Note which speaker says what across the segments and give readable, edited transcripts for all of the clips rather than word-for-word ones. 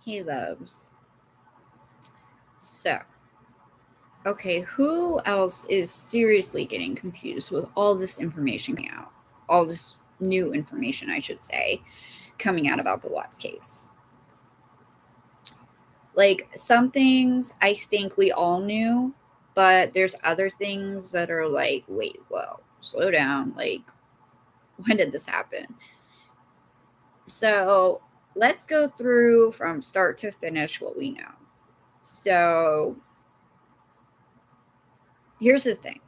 Speaker 1: Hey, loves. So, okay, who else is seriously getting confused with all this information coming out? All this new information, I should say, coming out about the Watts case. Like, some things I think we all knew, but there's other things that are like, wait, whoa, slow down. Like, when did this happen? So, let's go through from start to finish what we know. So, here's the thing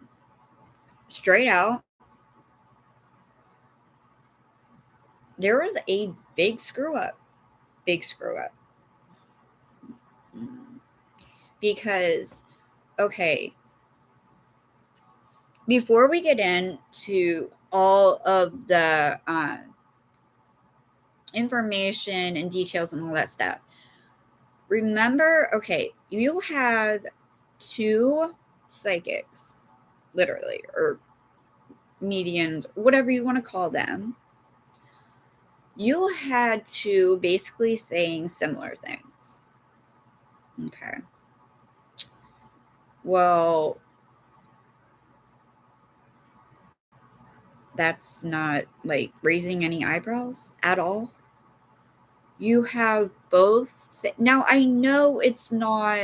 Speaker 1: straight out, there was a big screw up. Big screw up. Because, okay, before we get into all of the information and details and all that stuff, remember, okay, you had two psychics, literally, or mediums, whatever you want to call them. You had two basically saying similar things. Okay. Well, that's not like raising any eyebrows at all. You have both. Now, I know it's not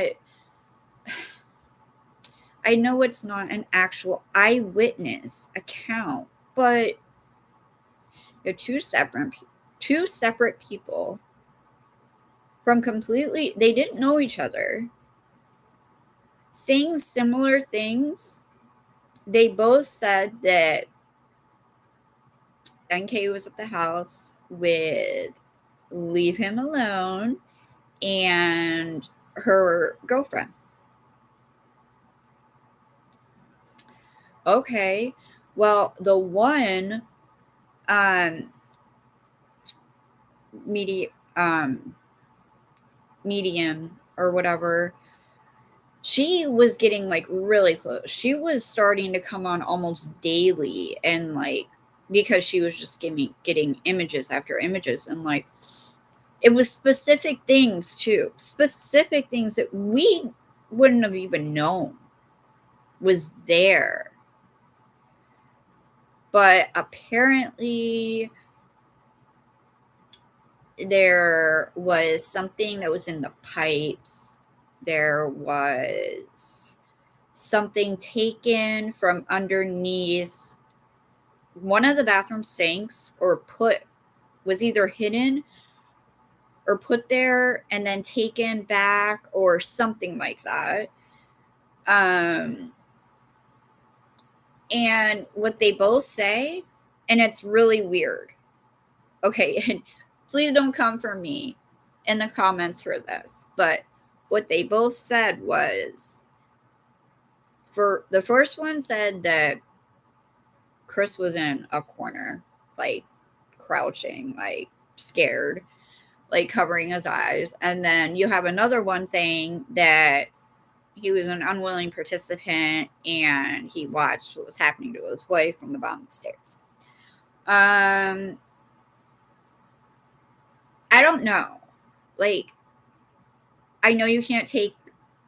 Speaker 1: an actual eyewitness account, but they're two separate people from completely, they didn't know each other, saying similar things. They both said that NK was at the house with Leave Him Alone and her girlfriend. Okay, well, the one um medi- um medium or whatever, she was getting like really close. She was starting to come on almost daily, and like, because she was just getting images after images, and like, it was specific things too, specific things that we wouldn't have even known was there. But apparently there was something that was in the pipes. There was something taken from underneath one of the bathroom sinks, or was either hidden or put there and then taken back or something like that. And what they both say, and it's really weird. Okay, and please don't come for me in the comments for this, but what they both said was, for the first one said that Chris was in a corner, like crouching, like scared, like covering his eyes. And then you have another one saying that he was an unwilling participant and he watched what was happening to his wife from the bottom of the stairs. I don't know. Like, I know you can't take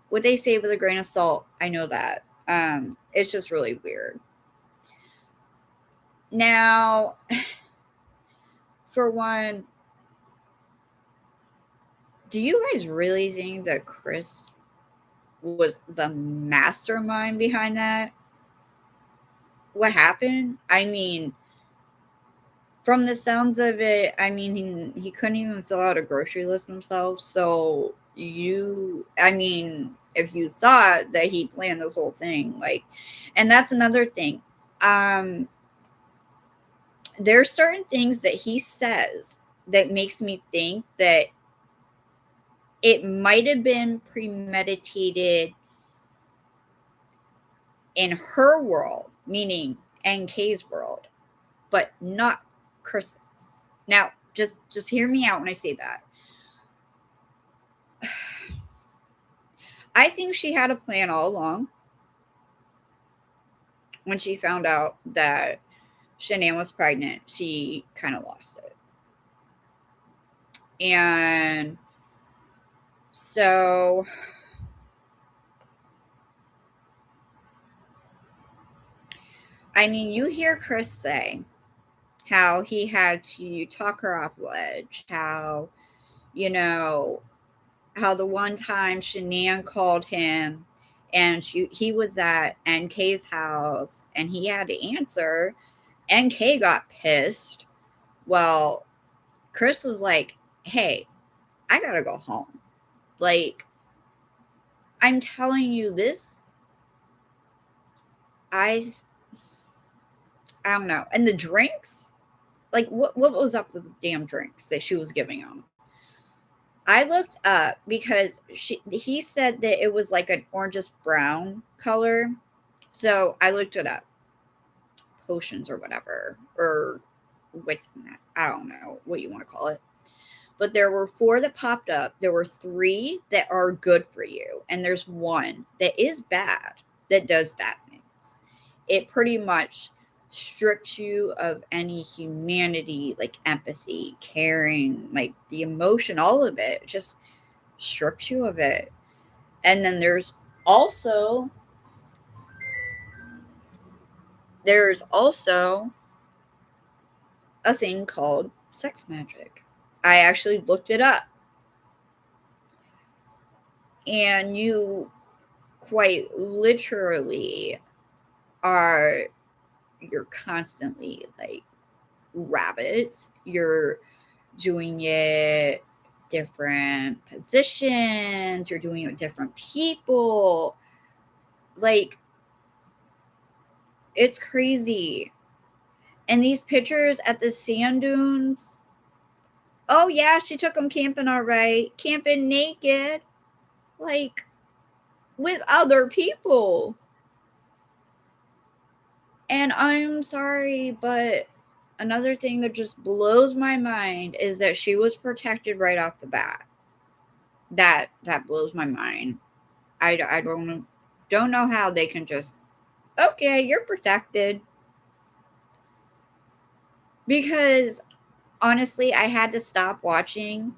Speaker 1: what they say with a grain of salt. I know that. It's just really weird. Now, for one, do you guys really think that Chris was the mastermind behind that? What happened? I mean, from the sounds of it, I mean, he couldn't even fill out a grocery list himself. So I mean, if you thought that he planned this whole thing, like, and that's another thing. Um, there's certain things that he says that makes me think that it might have been premeditated in her world, meaning NK's world, but not Chris's. Now, just hear me out when I say that. I think she had a plan all along. When she found out that Shanann was pregnant, she kind of lost it. And So, I mean, you hear Chris say how he had to talk her off ledge, how, you know, how the one time Shanann called him and he was at NK's house and he had to answer. NK got pissed. Well, Chris was like, hey, I gotta go home. Like, I'm telling you this, I I don't know. And the drinks, like what was up with the damn drinks that she was giving him? I looked up because he said that it was like an orangish brown color. So I looked it up. Potions or whatever. Or what, I don't know what you want to call it. But there were 4 that popped up. There were 3 that are good for you. And there's 1 that is bad, that does bad things. It pretty much strips you of any humanity, like empathy, caring, like the emotion, all of it. Just strips you of it. And then also there's also a thing called sex magic. I actually looked it up. And you quite literally you're constantly like rabbits. You're doing it different positions, you're doing it with different people. Like, it's crazy. And these pictures at the sand dunes, oh yeah, she took them camping, all right. Camping naked, like with other people. And I'm sorry, but another thing that just blows my mind is that she was protected right off the bat. That blows my mind. I don't know how they can just, okay, you're protected. Because honestly, I had to stop watching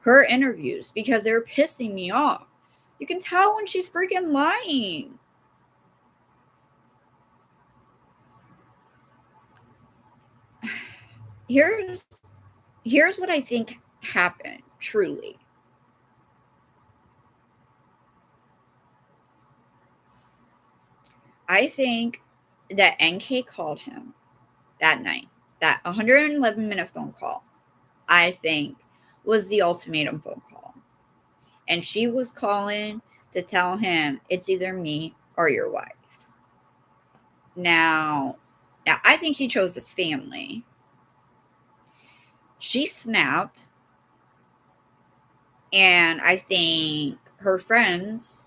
Speaker 1: her interviews because they're pissing me off. You can tell when she's freaking lying. Here's here's what I think happened, truly. I think that NK called him that night. That 111-minute phone call, I think, was the ultimatum phone call. And she was calling to tell him it's either me or your wife. Now I think he chose his family. She snapped, and I think her friends,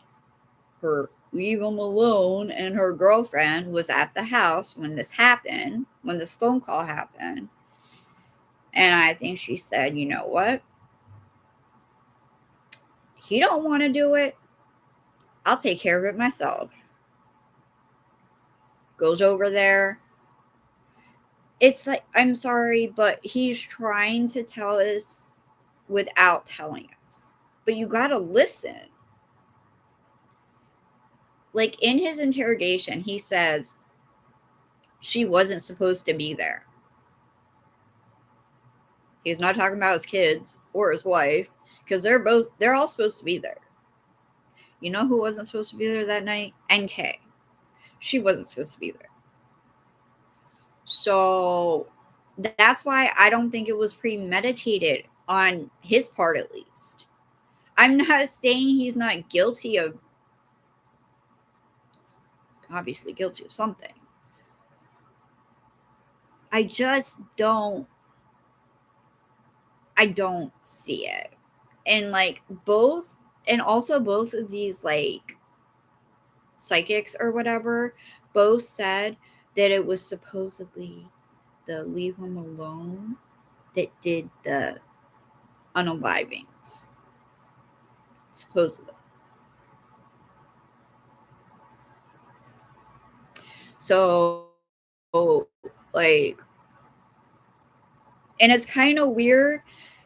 Speaker 1: her leave him alone, and her girlfriend was at the house when this happened, when this phone call happened. And I think she said, you know what? He don't want to do it. I'll take care of it myself. Goes over there. It's like, I'm sorry, but he's trying to tell us without telling us. But you got to listen. Like in his interrogation, he says she wasn't supposed to be there. He's not talking about his kids or his wife because they're all supposed to be there. You know who wasn't supposed to be there that night? NK. She wasn't supposed to be there. So that's why I don't think it was premeditated on his part, at least. I'm not saying he's not guilty of, obviously guilty of something. I just I don't see it. And like both of these like psychics or whatever both said that it was supposedly the leave him alone that did the unalivings. Supposedly. So, like, and it's kind of weird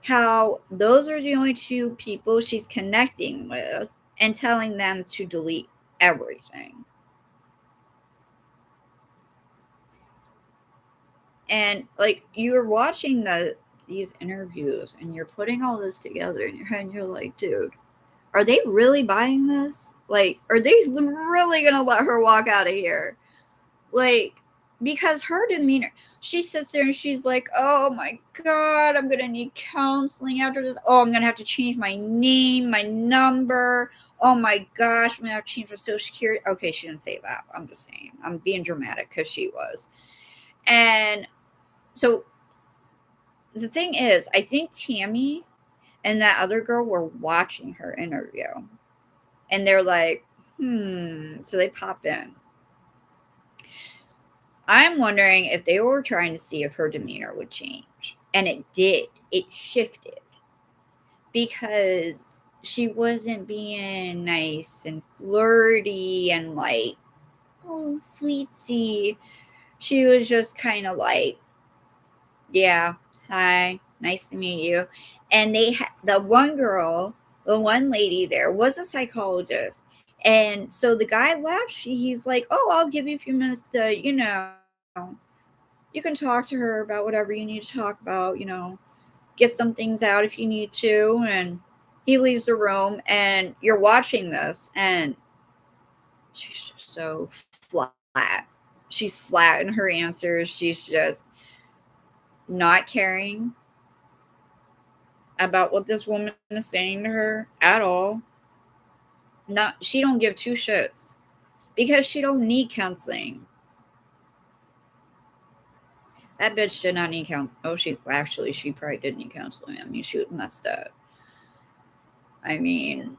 Speaker 1: how those are the only two people she's connecting with and telling them to delete everything. And like you're watching these interviews and you're putting all this together in your head and you're like, dude, are they really buying this? Like, are they really gonna let her walk out of here? Like, because her demeanor, she sits there and she's like, oh my God, I'm gonna need counseling after this. Oh, I'm gonna have to change my name, my number. Oh my gosh, I'm gonna have to change my social security. Okay, she didn't say that. I'm just saying. I'm being dramatic because she was. And so the thing is, I think Tammy and that other girl were watching her interview. And they're like, so they pop in. I'm wondering if they were trying to see if her demeanor would change. And it did. It shifted. Because she wasn't being nice and flirty and like, oh, sweetie. She was just kind of like, yeah, hi, nice to meet you. And the one girl, the one lady there was a psychologist. And so the guy left. He's like, oh, I'll give you a few minutes to, you can talk to her about whatever you need to talk about, get some things out if you need to. And he leaves the room, and you're watching this, and she's just so flat. She's flat in her answers. She's just not caring about what this woman is saying to her at all. Not, she don't give two shits because she don't need counseling. That bitch did not need counseling. Oh, she probably did need counseling. I mean, she was messed up. I mean,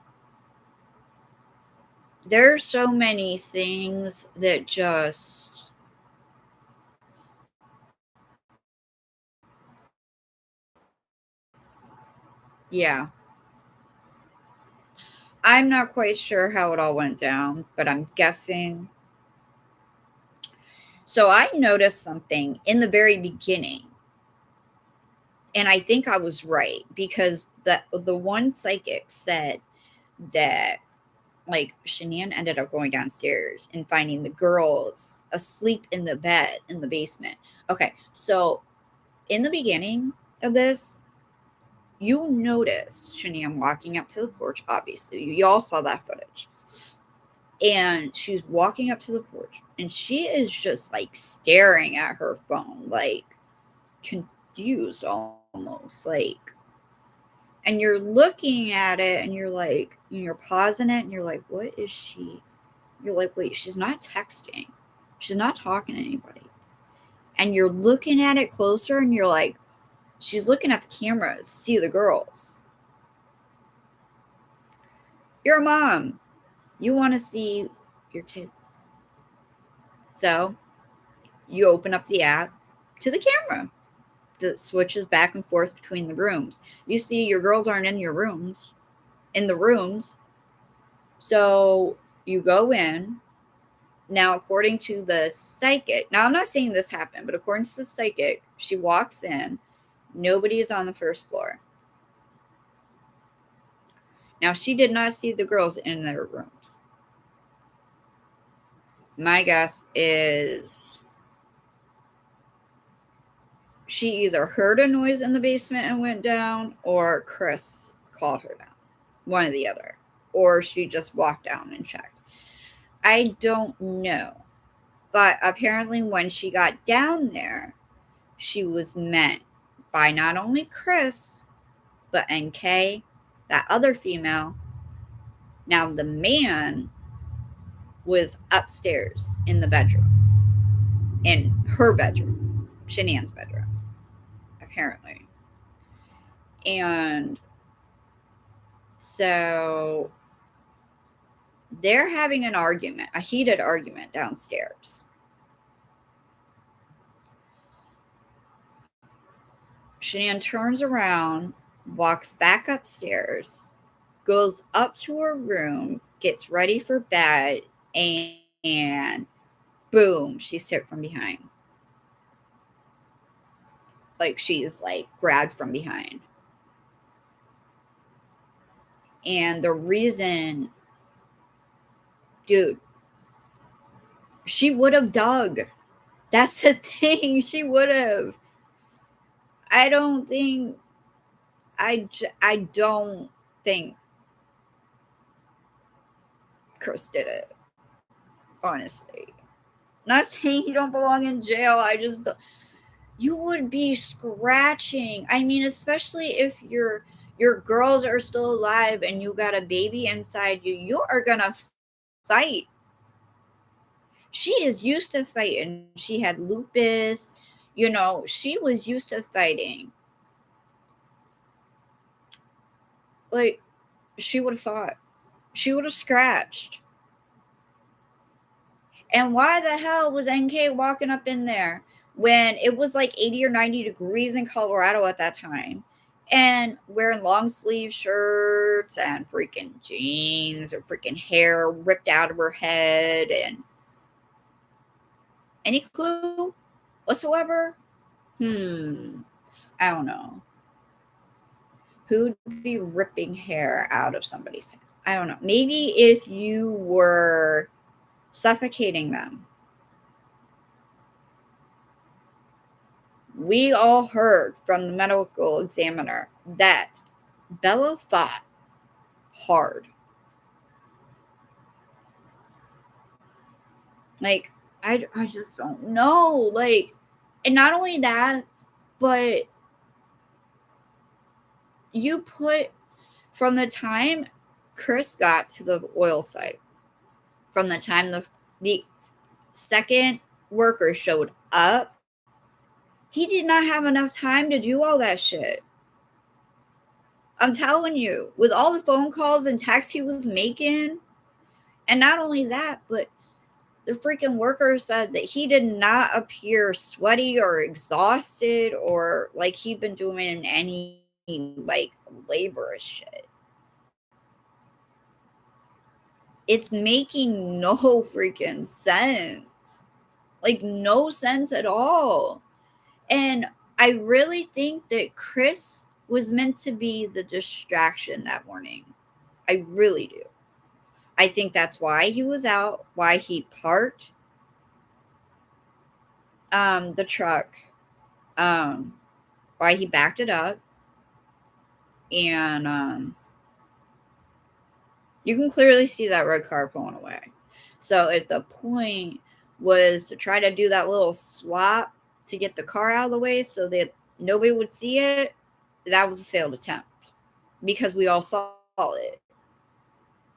Speaker 1: there's so many things that just, yeah. I'm not quite sure how it all went down, but I'm guessing. So I noticed something in the very beginning, and I think I was right because the one psychic said that like Shanann ended up going downstairs and finding the girls asleep in the bed in the basement. Okay, so in the beginning of this, you notice Shanann walking up to the porch. Obviously, you all saw that footage, and she's walking up to the porch, and she is just like staring at her phone, like confused almost, like. And you're looking at it, and you're like, you're pausing it, and you're like, what is she? You're like, wait, she's not texting. She's not talking to anybody. And you're looking at it closer and you're like, she's looking at the camera to see the girls. You're a mom. You want to see your kids. So you open up the app to the camera that switches back and forth between the rooms. You see your girls aren't in the rooms. So you go in. Now, according to the psychic, now I'm not saying this happened, but according to the psychic, she walks in, nobody is on the first floor. Now, she did not see the girls in their rooms. My guess is she either heard a noise in the basement and went down, or Chris called her down. One or the other. Or she just walked down and checked. I don't know. But apparently, when she got down there, she was met by not only Chris, but NK, that other female. Now, the man was upstairs in the bedroom, in her bedroom, Shanann's bedroom, apparently. And so they're having an argument, a heated argument downstairs. Shanann turns around, walks back upstairs, goes up to her room, gets ready for bed, and boom, she's hit from behind. Like she's like grabbed from behind. And the reason, dude, she would have dug. That's the thing. She would have. I don't think. I don't think Chris did it. Honestly, not saying you don't belong in jail. I just you would be scratching. I mean, especially if your girls are still alive and you got a baby inside you, you are gonna fight. She is used to fighting. She had lupus. She was used to fighting. Like, she would have fought. She would have scratched. And why the hell was NK walking up in there when it was like 80 or 90 degrees in Colorado at that time and wearing long sleeve shirts and freaking jeans or freaking hair ripped out of her head? And any clue whatsoever? I don't know. Who'd be ripping hair out of somebody's head? I don't know. Maybe if you were suffocating them. We all heard from the medical examiner that Bella fought hard. Like, I just don't know. Like, and not only that, but you put from the time Chris got to the oil site, from the time the second worker showed up, he did not have enough time to do all that shit. I'm telling you, with all the phone calls and texts he was making, and not only that, but the freaking worker said that he did not appear sweaty or exhausted or like he'd been doing any like laborious shit. It's making no freaking sense. Like, no sense at all. And I really think that Chris was meant to be the distraction that morning. I really do. I think that's why he was out, why he parked the truck, why he backed it up. And you can clearly see that red car pulling away. So if the point was to try to do that little swap to get the car out of the way so that nobody would see it, that was a failed attempt because we all saw it.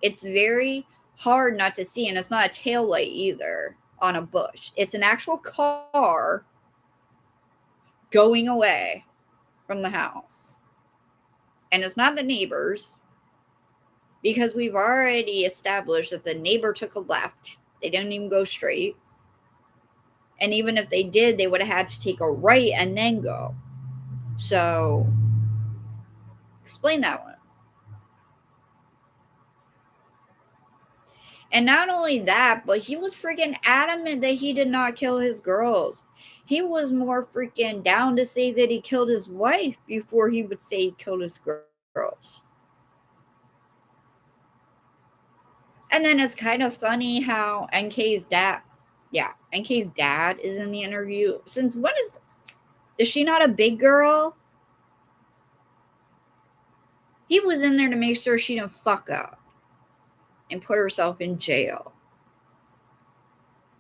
Speaker 1: It's very hard not to see, and it's not a tail light either on a bush. It's an actual car going away from the house. And it's not the neighbors, because we've already established that the neighbor took a left. They didn't even go straight. And even if they did, they would have had to take a right and then go. So, explain that one. And not only that, but he was freaking adamant that he did not kill his girls. He was more freaking down to say that he killed his wife before he would say he killed his girls. And then it's kind of funny how NK's dad is in the interview. Since when is she not a big girl? He was in there to make sure she didn't fuck up and put herself in jail.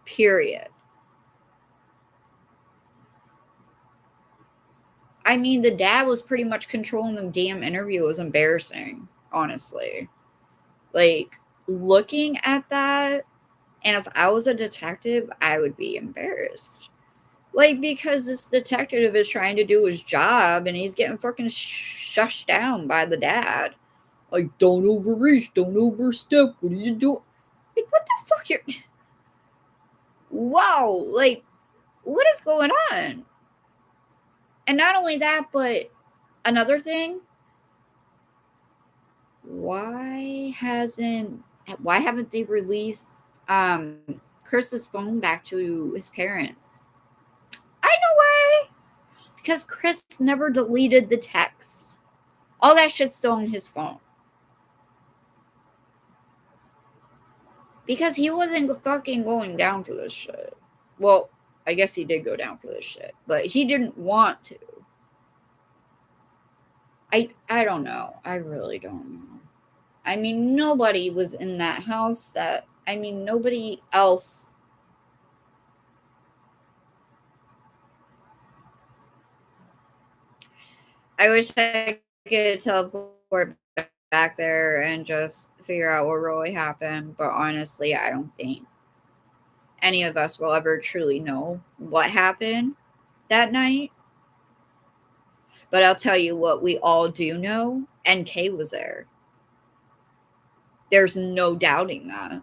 Speaker 1: Period. I mean, the dad was pretty much controlling the damn interview. It was embarrassing, honestly. Like, looking at that, and if I was a detective, I would be embarrassed. Like, because this detective is trying to do his job, and he's getting fucking shushed down by the dad. Like, don't overreach, don't overstep, what are you doing? Like, what the fuck? Whoa, like, what is going on? And not only that, but another thing, why haven't they released Chris's phone back to his parents? I know why. Because Chris never deleted the text. All that shit's still on his phone. Because he wasn't fucking going down for this shit. Well, I guess he did go down for this shit, but he didn't want to. I don't know. I really don't know. I mean, nobody was in that house that, I mean, nobody else. I wish I could teleport back there and just figure out what really happened, but honestly, I don't think any of us will ever truly know what happened that night. But I'll tell you what we all do know, NK was there. There's no doubting that.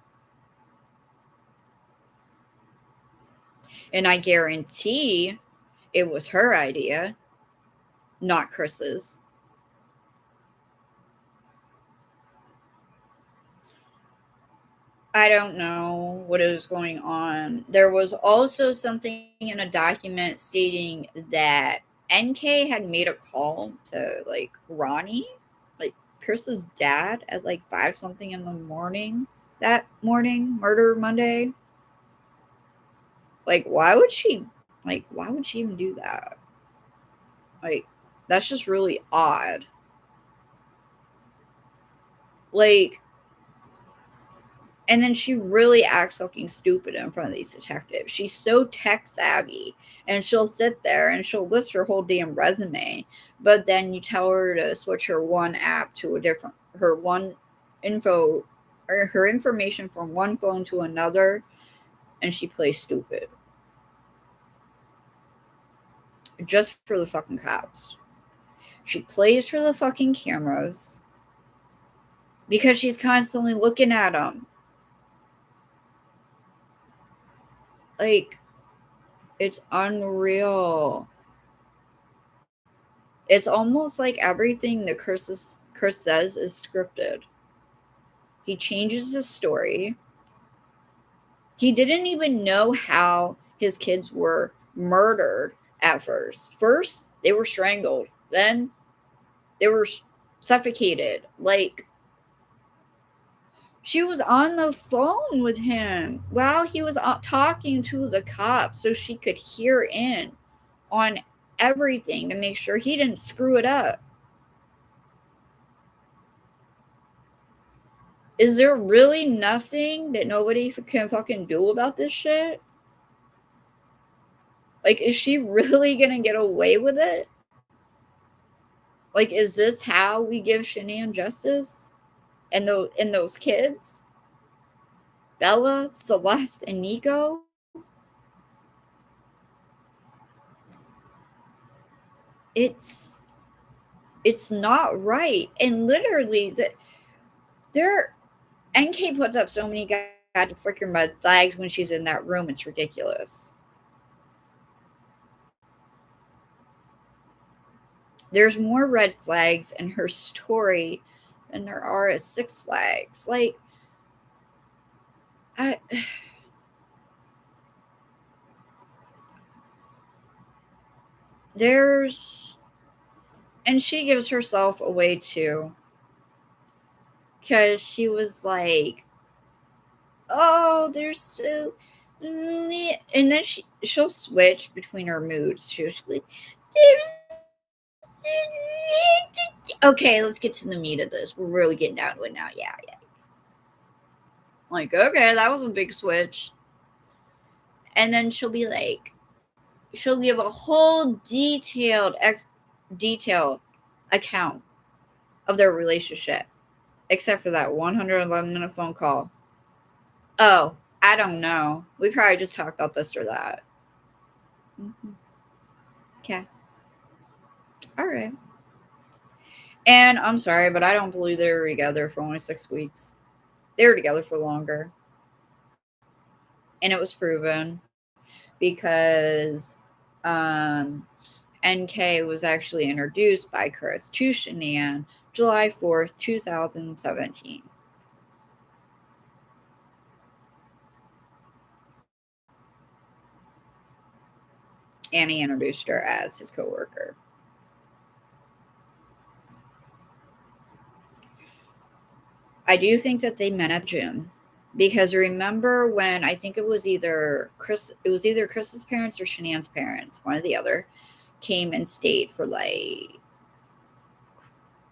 Speaker 1: And I guarantee it was her idea, not Chris's. I don't know what is going on. There was also something in a document stating that NK had made a call to like Ronnie, like Chris's dad, at like 5 something in the morning that morning, Murder Monday. Like, why would she even do that? Like, that's just really odd. Like, and then she really acts fucking stupid in front of these detectives. She's so tech savvy, and she'll sit there and she'll list her whole damn resume, but then you tell her to switch her one app to a different, her one info, or her information from one phone to another, and she plays stupid. Just for the fucking cops. She plays for the fucking cameras because she's constantly looking at them. Like, it's unreal. It's almost like everything that Chris says is scripted. He changes the story. He didn't even know how his kids were murdered at first. First, they were strangled. Then they were suffocated. Like, she was on the phone with him while he was talking to the cops so she could hear in on everything to make sure he didn't screw it up. Is there really nothing that nobody can fucking do about this shit? Like, is she really gonna get away with it? Like, is this how we give Shanann justice? And those kids? Bella, Celeste, and Nico? It's not right. And literally there NK puts up so many goddamn freaking red flags when she's in that room, it's ridiculous. There's more red flags in her story than there are at Six Flags. Like, I, there's, and she gives herself away too, because she was like, "Oh, there's so," and then she'll switch between her moods. She'll be like, "Okay, let's get to the meat of this. We're really getting down to it now." Yeah, yeah. Like, okay, that was a big switch. And then she'll be like, she'll give a whole detailed account of their relationship, except for that 111-minute phone call. Oh, I don't know. We probably just talked about this or that. Mm-hmm. Okay. All right. And I'm sorry, but I don't believe they were together for only 6 weeks. They were together for longer. And it was proven because NK was actually introduced by Chris to Shanann July 4th, 2017. And he introduced her as his coworker. I do think that they met at gym. Because remember when I think it was either Chris's parents or Shanann's parents, one or the other, came and stayed for like,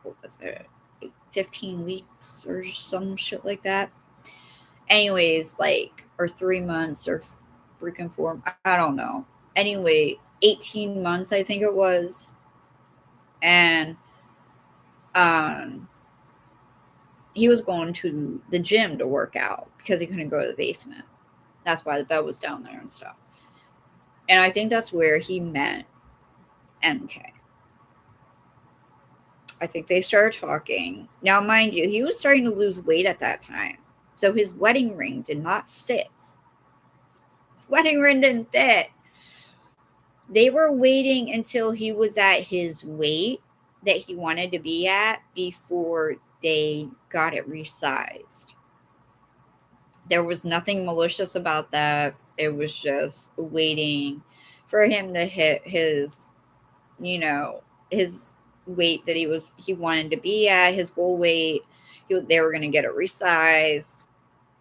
Speaker 1: what was it, like 15 weeks or some shit like that. Anyways, like, or 3 months or freaking four, I don't know. Anyway, 18 months, I think it was. And um, he was going to the gym to work out because he couldn't go to the basement. That's why the bed was down there and stuff. And I think that's where he met NK. I think they started talking. Now, mind you, he was starting to lose weight at that time. So his wedding ring did not fit. His wedding ring didn't fit. They were waiting until he was at his weight that he wanted to be at before they got it resized. There was nothing malicious about that. It was just waiting for him to hit his, you know, his weight that he wanted to be at, his goal weight. They were going to get it resized.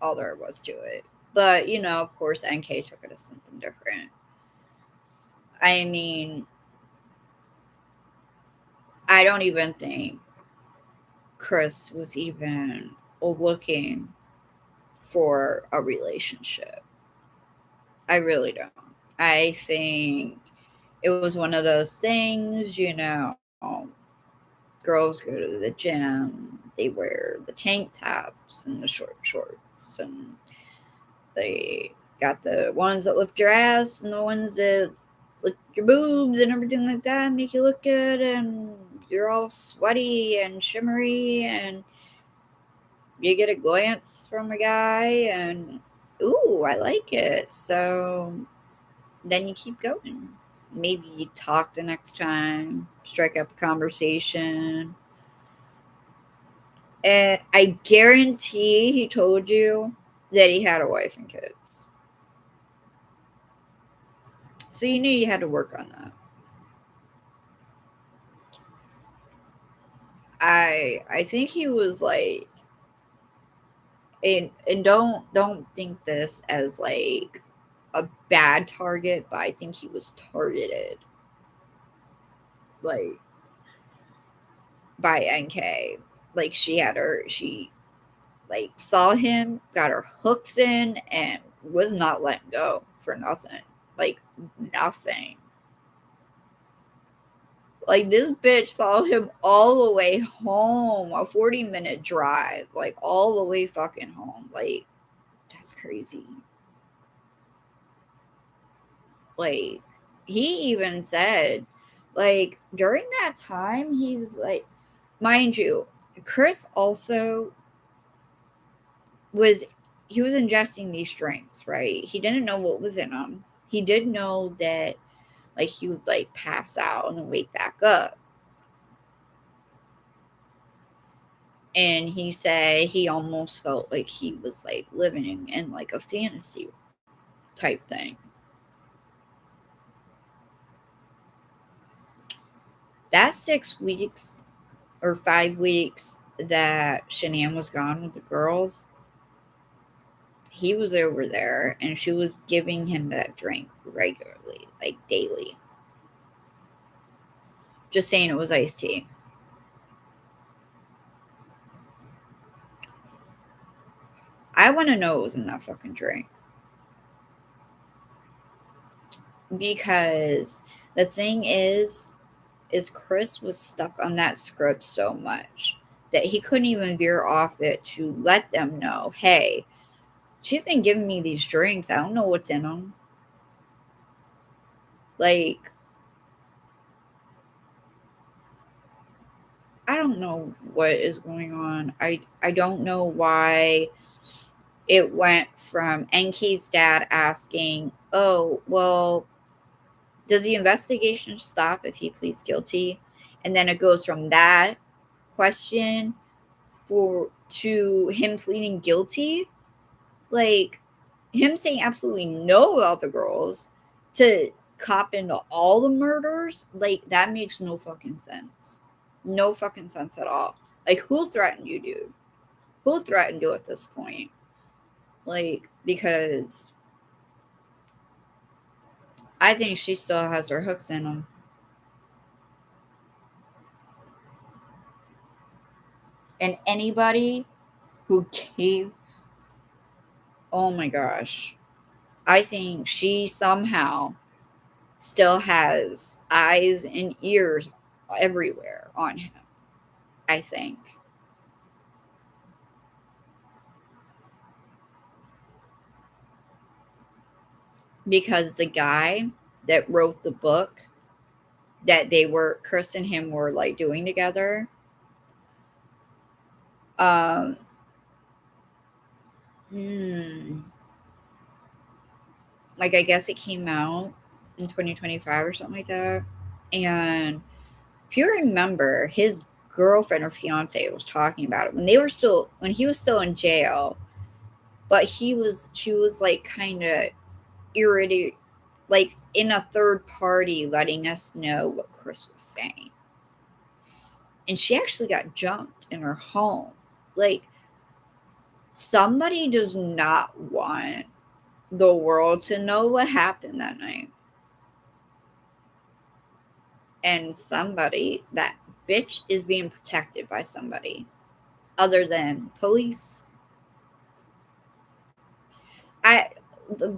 Speaker 1: All there was to it. But, of course, NK took it as something different. I mean, I don't even think Chris was even looking for a relationship. I really don't. I think it was one of those things, girls go to the gym, they wear the tank tops and the short shorts, and they got the ones that lift your ass and the ones that lift your boobs and everything like that, make you look good, and you're all sweaty and shimmery, and you get a glance from a guy, and ooh, I like it. So then you keep going. Maybe you talk the next time, strike up a conversation. And I guarantee he told you that he had a wife and kids. So you knew you had to work on that. I think he was like, and don't think this as like a bad target, but I think he was targeted like by NK. Like she like saw him, got her hooks in, and was not letting go for nothing. Like nothing. Like this bitch followed him all the way home, a 40-minute drive, like all the way fucking home. Like that's crazy. Like he even said, like during that time, he's like, mind you, Chris also was he was ingesting these drinks, right? He didn't know what was in them. He did know that like he would like pass out and then wake back up. And he said he almost felt like he was like living in like a fantasy type thing. That 6 weeks or 5 weeks that Shanann was gone with the girls, he was over there and she was giving him that drink regularly, like daily. Just saying it was iced tea. I want to know what was in that fucking drink. Because the thing is Chris was stuck on that script so much that he couldn't even veer off it to let them know, hey, she's been giving me these drinks. I don't know what's in them. Like, I don't know what is going on. I don't know why it went from NK's dad asking, oh, well, does the investigation stop if he pleads guilty? And then it goes from that question for to him pleading guilty, like him saying absolutely no about the girls to cop into all the murders, like that makes no fucking sense. No fucking sense at all. Like who threatened you, dude? Who threatened you at this point? Like, because I think she still has her hooks in them. And anybody who gave, oh my gosh, I think she somehow still has eyes and ears everywhere on him. I think. Because the guy that wrote the book that Chris and him were like doing together, um, hmm, like I guess it came out in 2025 or something like that. And if you remember, his girlfriend or fiance was talking about it when he was still in jail, but she was like kind of irritated, like in a third party letting us know what Chris was saying. And she actually got jumped in her home. Like, somebody does not want the world to know what happened that night. And that bitch is being protected by somebody other than police. I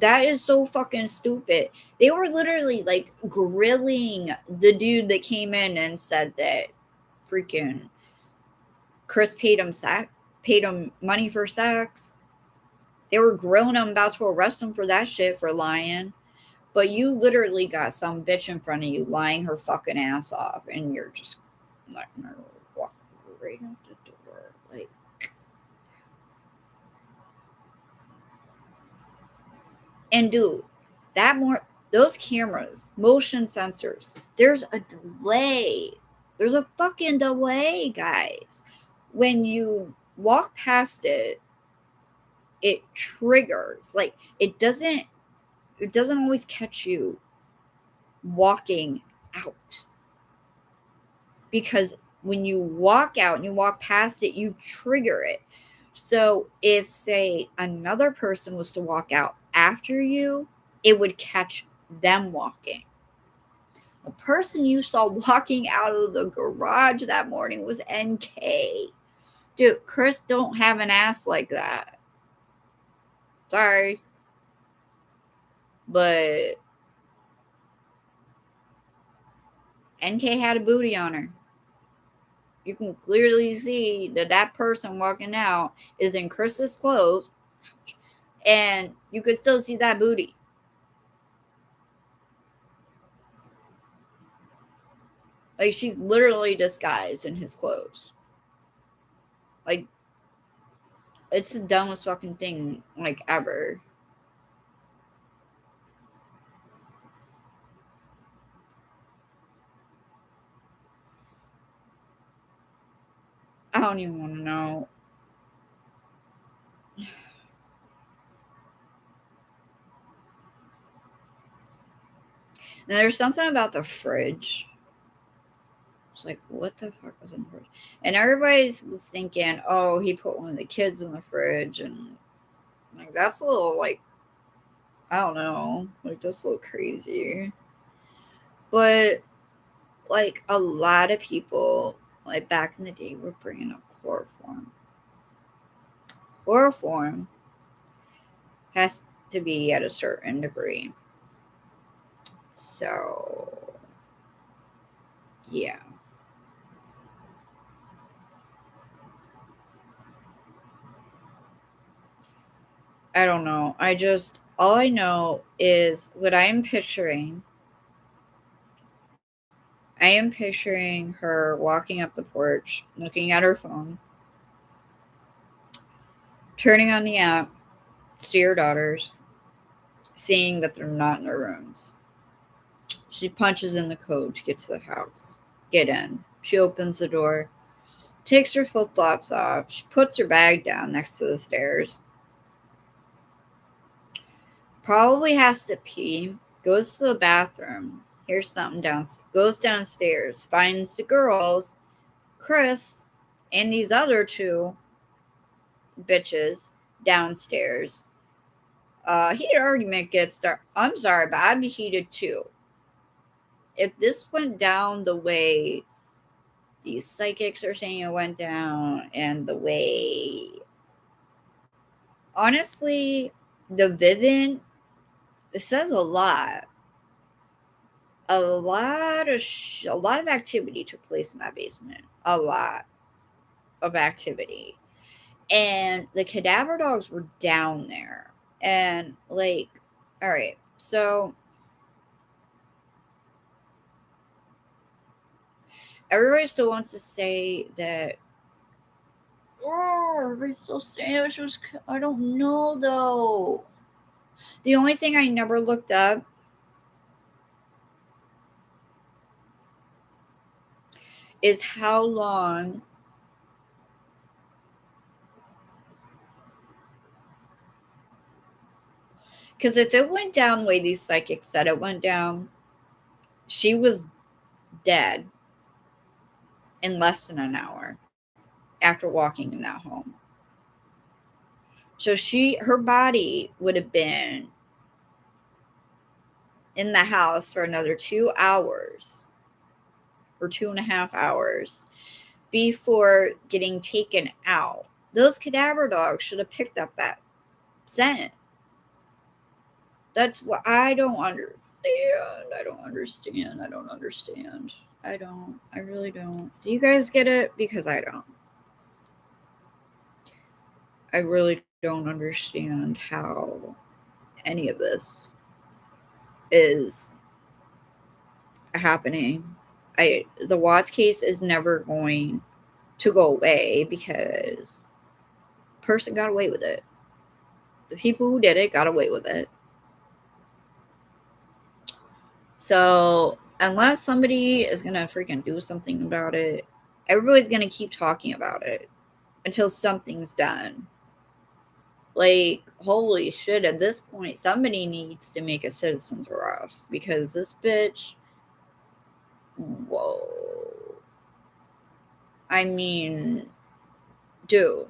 Speaker 1: that is so fucking stupid. They were literally like grilling the dude that came in and said that freaking Chris paid him money for sex. They were grilling him, about to arrest him for that shit for lying. But you literally got some bitch in front of you lying her fucking ass off, and you're just letting her walk right out the door. Like, and dude, those cameras, motion sensors, there's a delay. There's a fucking delay, guys. When you walk past it, it triggers. Like, it doesn't always catch you walking out, because when you walk out and you walk past it, you trigger it. So if, say, another person was to walk out after you, it would catch them walking. The person you saw walking out of the garage that morning was NK. Dude, Chris don't have an ass like that. Sorry. But NK had a booty on her. You can clearly see that that person walking out is in Chris's clothes, and you could still see that booty. Like, she's literally disguised in his clothes. Like, it's the dumbest fucking thing, like, ever. I don't even want to know. And there's something about the fridge. It's like, what the fuck was in the fridge? And everybody was thinking, oh, he put one of the kids in the fridge. And, like, that's a little, like, I don't know. Like, that's a little crazy. But, like, a lot of people, like, back in the day, were bringing up chloroform. Chloroform has to be at a certain degree. So, yeah. I don't know. All I know is what I am picturing her walking up the porch, looking at her phone, turning on the app, see her daughters, seeing that they're not in their rooms. She punches in the code to get to the house. Get in. She opens the door, takes her flip flops off. She puts her bag down next to the stairs. Probably has to pee. Goes to the bathroom. Hears something downstairs. Goes downstairs. Finds the girls, Chris, and these other two bitches downstairs. Heated argument gets started. I'm sorry, but I'd be heated too. If this went down the way these psychics are saying it went down, and the way, honestly, the Vivint, it says a lot. A lot of activity took place in that basement. A lot of activity. And the cadaver dogs were down there. And like, all right, so everybody still wants to say that, oh, everybody's still saying it was, I don't know though. The only thing I never looked up is how long because if it went down the way these psychics said it went down, she was dead in less than an hour after walking in that home. So her body would have been in the house for another 2 hours or 2.5 hours before getting taken out. Those cadaver dogs should have picked up that scent. That's what I don't understand. I don't understand. I don't understand. I don't. I really don't. Do you guys get it? Because I don't. I really don't understand how any of this is happening. The Watts case is never going to go away because person got away with it. The people who did it got away with it. So unless somebody is gonna freaking do something about it, everybody's gonna keep talking about it until something's done. Like, holy shit, at this point, somebody needs to make a citizen's arrest because this bitch, whoa. I mean, dude.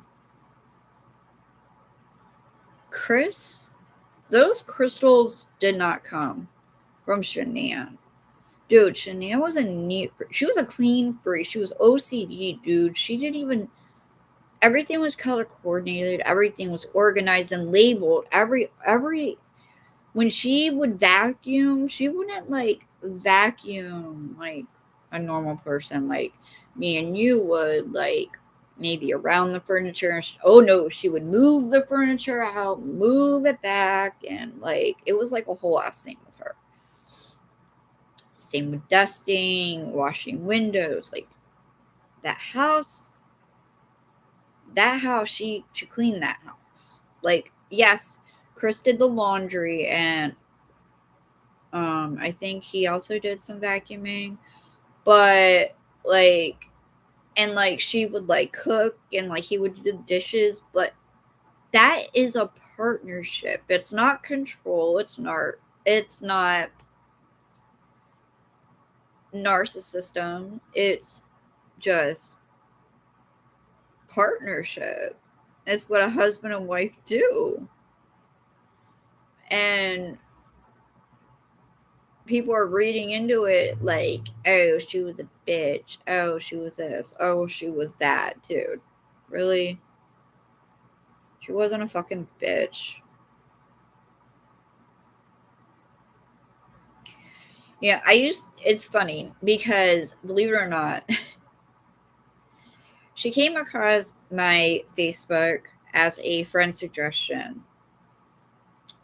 Speaker 1: Chris, those crystals did not come from Shanann. Dude, Shanann was a neat, she was a clean freak. She was OCD, dude. She didn't even, everything was color coordinated. Everything was organized and labeled. When she would vacuum, she wouldn't like vacuum like a normal person, like me and you would, like maybe around the furniture. Oh no, she would move the furniture out, move it back, and like it was like a whole ass thing with her. Same with dusting, washing windows, like that house. She cleaned that house. Like, yes, Chris did the laundry and I think he also did some vacuuming, but like, and like she would like cook and like he would do the dishes, but that is a partnership. It's not control. It's not narcissism. It's just partnership. It's what a husband and wife do. And people are reading into it like, oh, she was a bitch. Oh, she was this. Oh, she was that. Dude, really? She wasn't a fucking bitch. Yeah, it's funny because, believe it or not, she came across my Facebook as a friend suggestion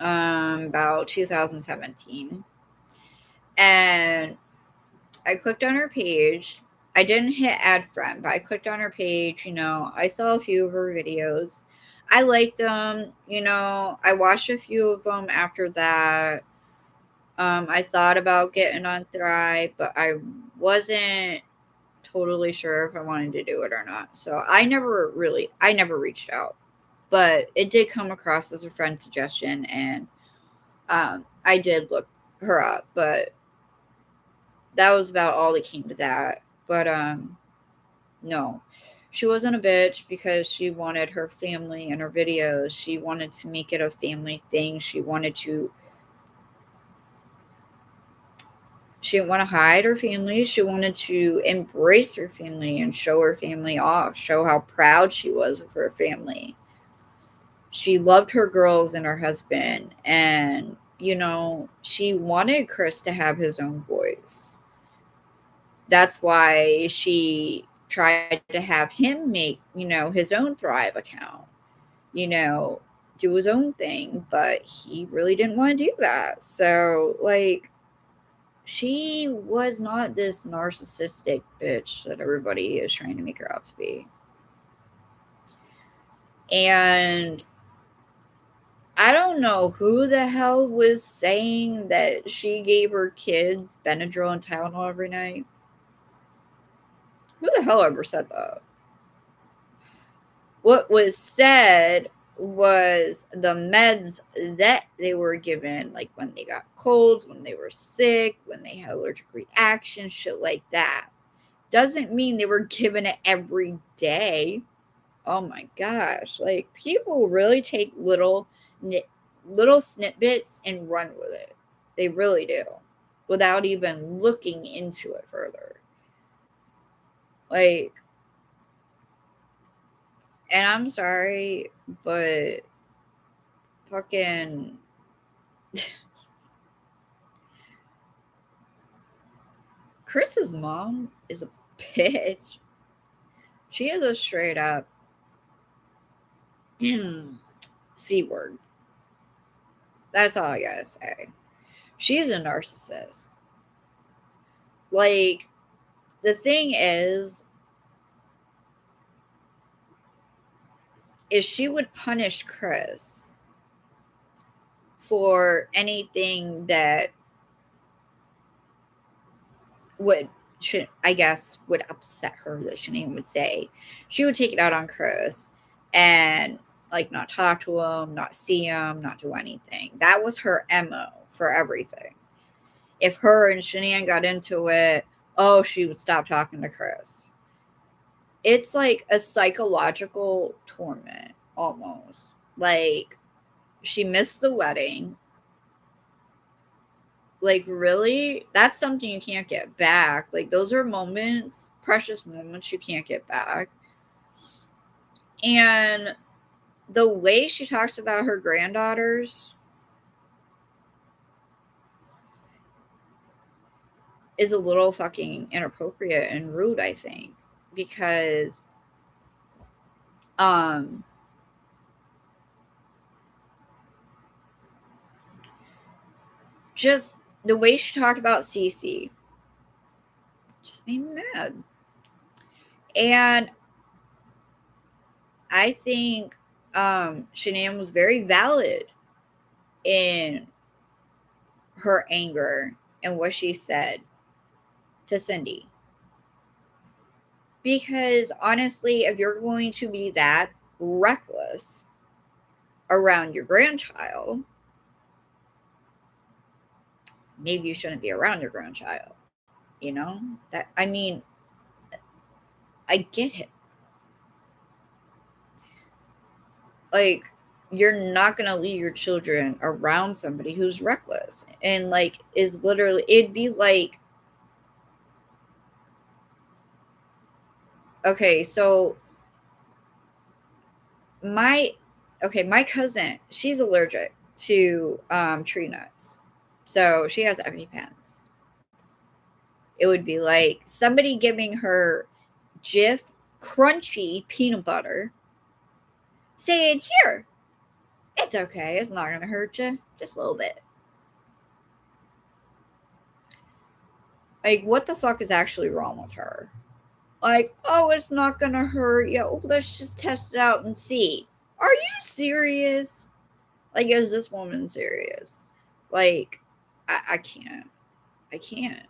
Speaker 1: about 2017. And I clicked on her page. I didn't hit add friend, but I clicked on her page. I saw a few of her videos. I liked them. I watched a few of them after that. I thought about getting on Thrive, but I wasn't totally sure if I wanted to do it or not. So I never reached out, but it did come across as a friend suggestion, and I did look her up, but that was about all that came to that. But no, She wasn't a bitch because she wanted her family in her videos. She wanted to make it a family thing. She didn't want to hide her family. She wanted to embrace her family and show her family off, show how proud she was of her family. She loved her girls and her husband, and she wanted Chris to have his own voice. That's why she tried to have him make, his own Thrive account, do his own thing, but he really didn't want to do that. So, like, she was not this narcissistic bitch that everybody is trying to make her out to be. And I don't know who the hell was saying that she gave her kids Benadryl and Tylenol every night. Who the hell ever said that? What was said was the meds that they were given, like when they got colds, when they were sick, when they had allergic reactions, shit like that. Doesn't mean they were given it every day. Oh my gosh. Like, people really take little snippets and run with it. They really do. Without even looking into it further. Like, and I'm sorry, but fucking Chris's mom is a bitch. She is a straight up C word. That's all I gotta say. She's a narcissist. Like, the thing is she would punish Chris for anything that would upset her, that Shanae would say. She would take it out on Chris and, like, not talk to him, not see him, not do anything. That was her MO for everything. If her and Shanae got into it, she would stop talking to Chris. It's like a psychological torment, almost. Like, she missed the wedding. Like, really? That's something you can't get back. Like, those are moments, precious moments you can't get back. And the way she talks about her granddaughters is a little fucking inappropriate and rude, I think. Because, just the way she talked about Cece just made me mad. And I think Shanann was very valid in her anger and what she said to Cindy. Because honestly, if you're going to be that reckless around your grandchild, maybe you shouldn't be around your grandchild. That, I mean, I get it. Like, you're not going to leave your children around somebody who's reckless and, like, is literally, it'd be like, okay, so my cousin, she's allergic to tree nuts. So she has EpiPens. It would be like somebody giving her Jif crunchy peanut butter, saying, "Here, it's okay. It's not going to hurt you. Just a little bit." Like, what the fuck is actually wrong with her? Like, "Oh, it's not going to hurt you. Oh, let's just test it out and see." Are you serious? Like, is this woman serious? Like, I can't. I can't.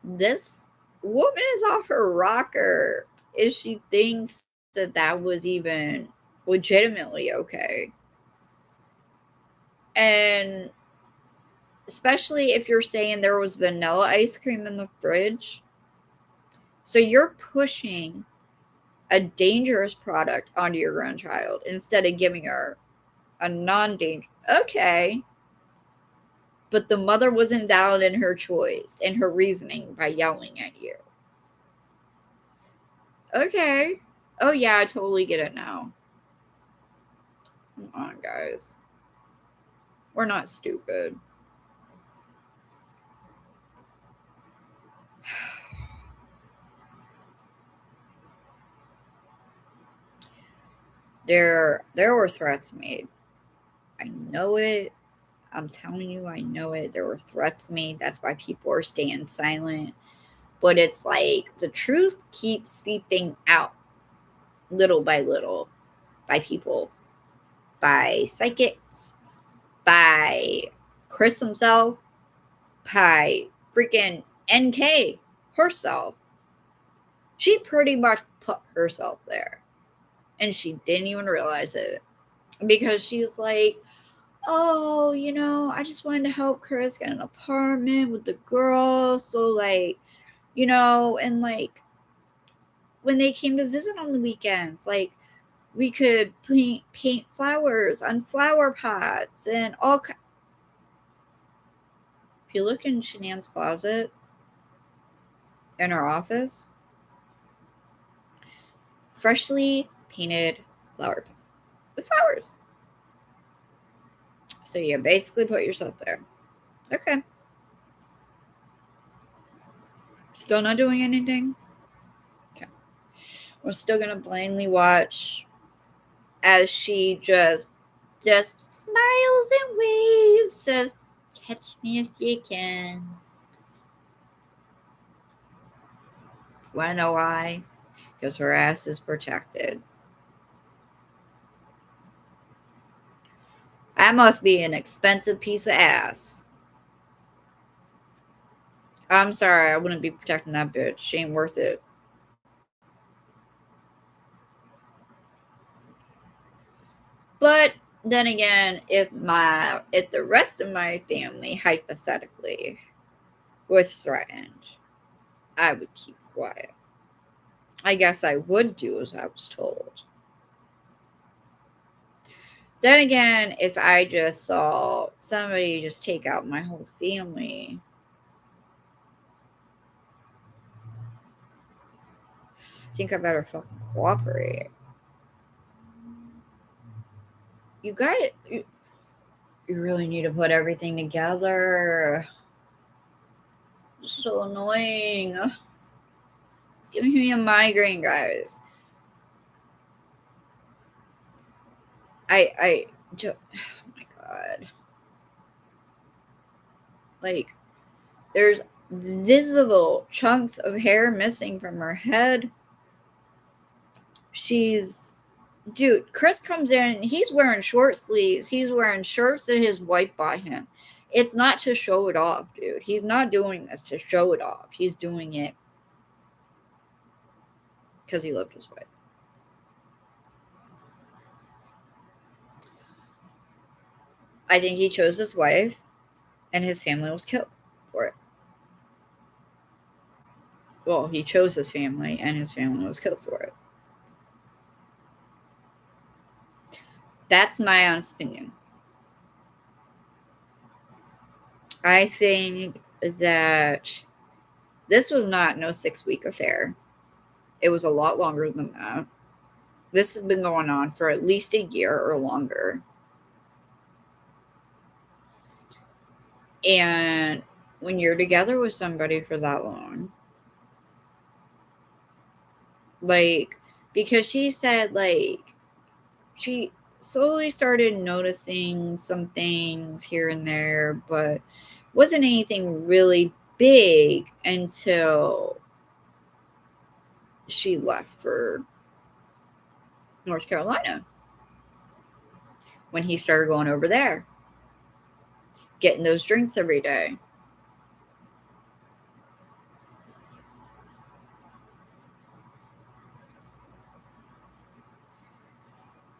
Speaker 1: This woman is off her rocker if she thinks that was even legitimately okay. And especially if you're saying there was vanilla ice cream in the fridge, So you're pushing a dangerous product onto your grandchild instead of giving her a non-dangerous. Okay. But the mother wasn't valid in her choice and her reasoning by yelling at you. Okay. Oh, yeah, I totally get it now. Come on, guys. We're not stupid. There were threats made. I know it. I'm telling you, I know it. There were threats made. That's why people are staying silent. But it's like the truth keeps seeping out little by little by people, by psychics, by Chris himself, by freaking NK herself. She pretty much put herself there. And she didn't even realize it. Because she's like, oh, I just wanted to help Chris get an apartment with the girl. So, like, and like when they came to visit on the weekends, like we could paint flowers on flower pots and all. If you look in Shanann's closet in her office, freshly painted flower pot with flowers. So you basically put yourself there. Okay. Still not doing anything? Okay. We're still gonna blindly watch as she just smiles and waves, says, catch me if you can. Wanna know why? Because her ass is protected. That must be an expensive piece of ass. I'm sorry, I wouldn't be protecting that bitch. She ain't worth it. But then again, if the rest of my family hypothetically was threatened, I would keep quiet. I guess I would do as I was told. Then again, if I just saw somebody just take out my whole family, I think I better fucking cooperate. You really need to put everything together. It's so annoying. It's giving me a migraine, guys. Oh my god. Like, there's visible chunks of hair missing from her head. Dude, Chris comes in, he's wearing short sleeves, he's wearing shirts that his wife bought him. It's not to show it off, dude. He's not doing this to show it off. He's doing it because he loved his wife. I think he chose his wife, and his family was killed for it. Well, he chose his family, and his family was killed for it. That's my honest opinion. I think that this was not no 6-week affair. It was a lot longer than that. This has been going on for at least a year or longer. And when you're together with somebody for that long, like, because she said, like, she slowly started noticing some things here and there, but wasn't anything really big until she left for North Carolina. When he started going over there, getting those drinks every day.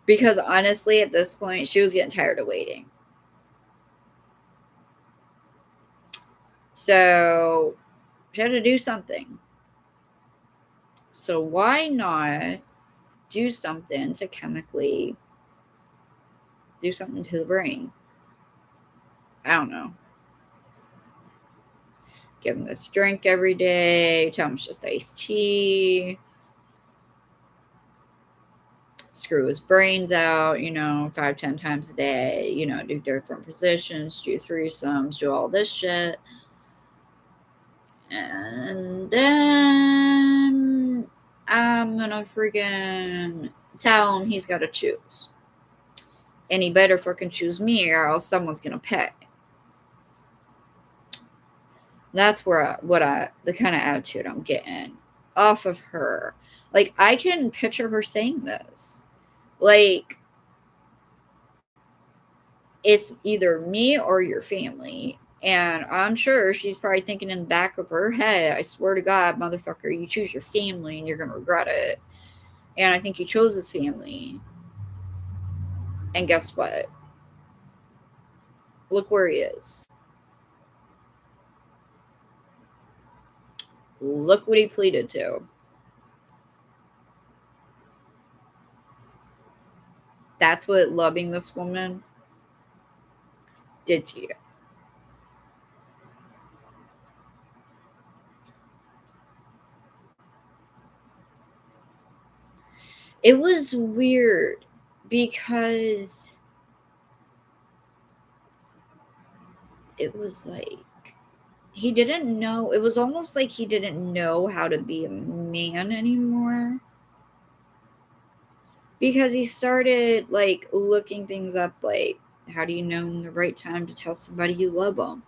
Speaker 1: Because honestly, at this point, she was getting tired of waiting. So she had to do something. So why not do something to chemically do something to the brain? I don't know. Give him this drink every day. Tell him it's just iced tea. Screw his brains out, 5, 10 times a day, do different positions, do threesomes, do all this shit. And then I'm gonna freaking tell him he's gotta choose. And he better freaking choose me or else someone's gonna pay. That's the kind of attitude I'm getting off of her. Like, I can picture her saying this. Like, it's either me or your family. And I'm sure she's probably thinking in the back of her head, I swear to God, motherfucker, you choose your family and you're going to regret it. And I think he chose his family. And guess what? Look where he is. Look what he pleaded to. That's what loving this woman did to you. It was weird because it was like he didn't know. It was almost like he didn't know how to be a man anymore. Because he started like looking things up, like, how do you know the right time to tell somebody you love them?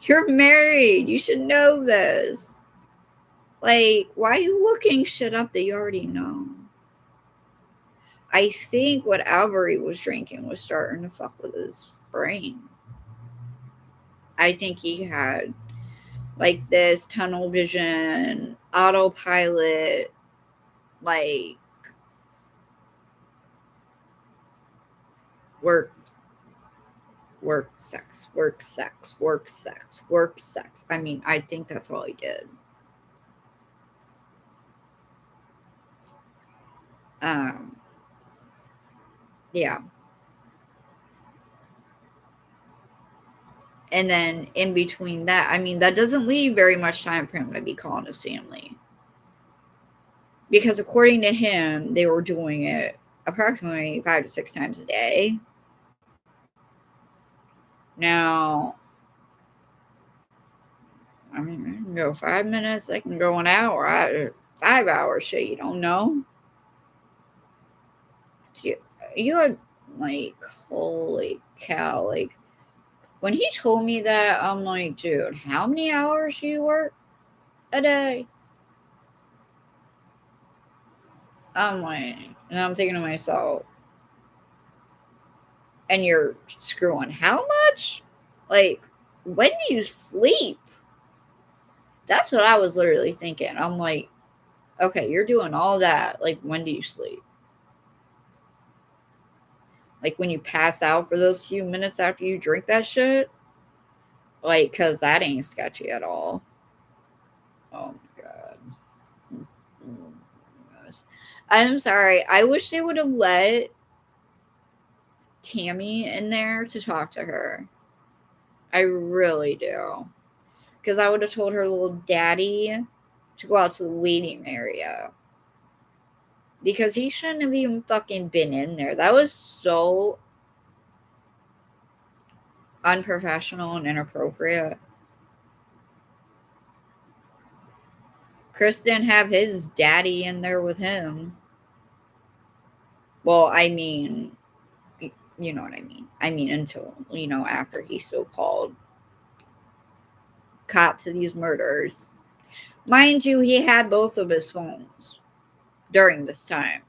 Speaker 1: You're married. You should know this. Like, why are you looking shit up that you already know? I think what Albury was drinking was starting to fuck with his brain. I think he had like this tunnel vision, autopilot, like work, work, sex, work, sex, work, sex, work, sex. I mean, I think that's all he did. Um, yeah. And then in between that, I mean, that doesn't leave very much time for him to be calling his family. Because according to him, they were doing it approximately 5 to 6 times a day. Now, I mean, it can go 5 minutes, it can go an hour, 5 hours, shit, you don't know. You had, like, holy cow, like, when he told me that, I'm like, dude, how many hours do you work a day? I'm like, and I'm thinking to myself, and you're screwing how much? Like, when do you sleep? That's what I was literally thinking. I'm like, okay, you're doing all that. Like, when do you sleep? Like, when you pass out for those few minutes after you drink that shit? Like, because that ain't sketchy at all. Oh my God. Oh my gosh. I'm sorry. I wish they would have let Tammy in there to talk to her. I really do. Because I would have told her little daddy to go out to the waiting area. Because he shouldn't have even fucking been in there. That was so unprofessional and inappropriate. Chris didn't have his daddy in there with him. Well, I mean, you know what I mean. I mean, until, after he so called cop to these murders. Mind you, he had both of his phones during this time.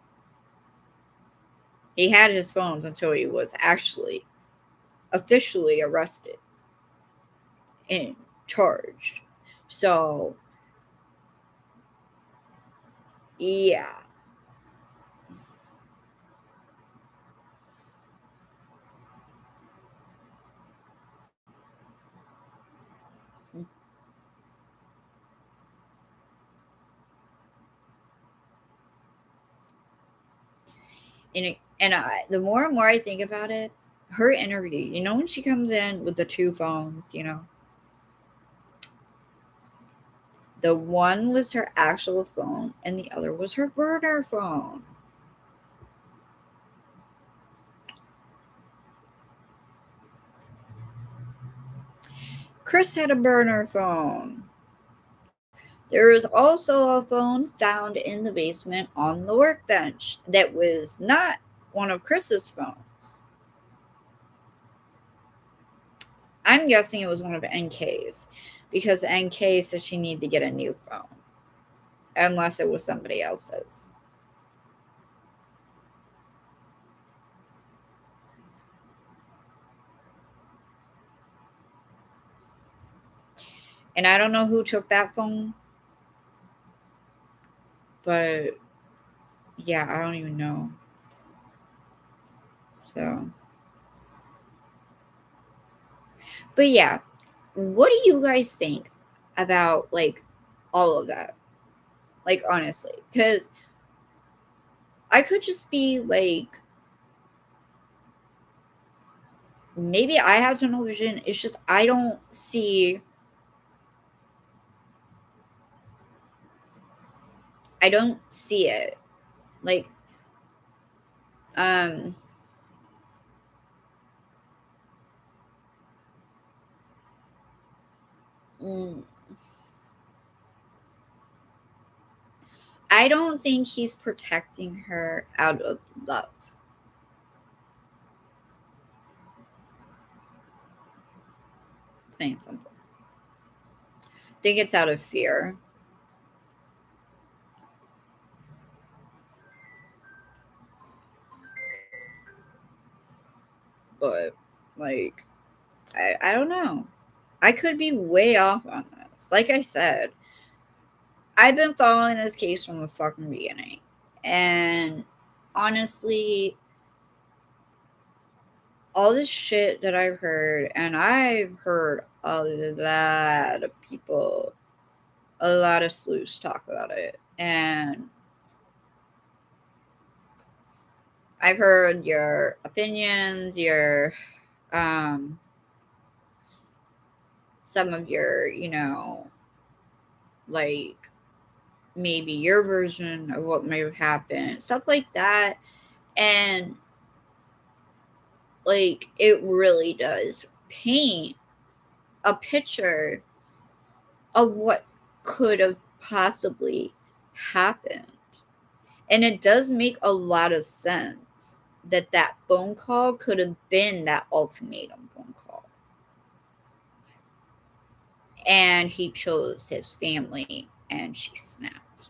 Speaker 1: He had his phones until he was actually officially arrested and charged. So, yeah. The more and more I think about it, her interview, you know, when she comes in with the two phones, you know, the one was her actual phone and the other was her burner phone. Chris had a burner phone. There was also a phone found in the basement on the workbench that was not one of Chris's phones. I'm guessing it was one of NK's because NK said she needed to get a new phone, unless it was somebody else's. And I don't know who took that phone, but yeah, I don't even know. So, but yeah, what do you guys think about like all of that? Like, honestly, because I could just be like, maybe I have tunnel vision. It's just I don't see. I don't see it. Like, um, mm, I don't think he's protecting her out of love. Plain and simple. I think it's out of fear. But, like, I don't know. I could be way off on this. Like I said, I've been following this case from the fucking beginning. And honestly, all this shit that I've heard, and I've heard a lot of people, a lot of sleuths talk about it. And I've heard your opinions, your, um, some of your, you know, like maybe your version of what may have happened, stuff like that. And like it really does paint a picture of what could have possibly happened. And it does make a lot of sense that that phone call could have been that ultimatum phone call. And he chose his family and she snapped.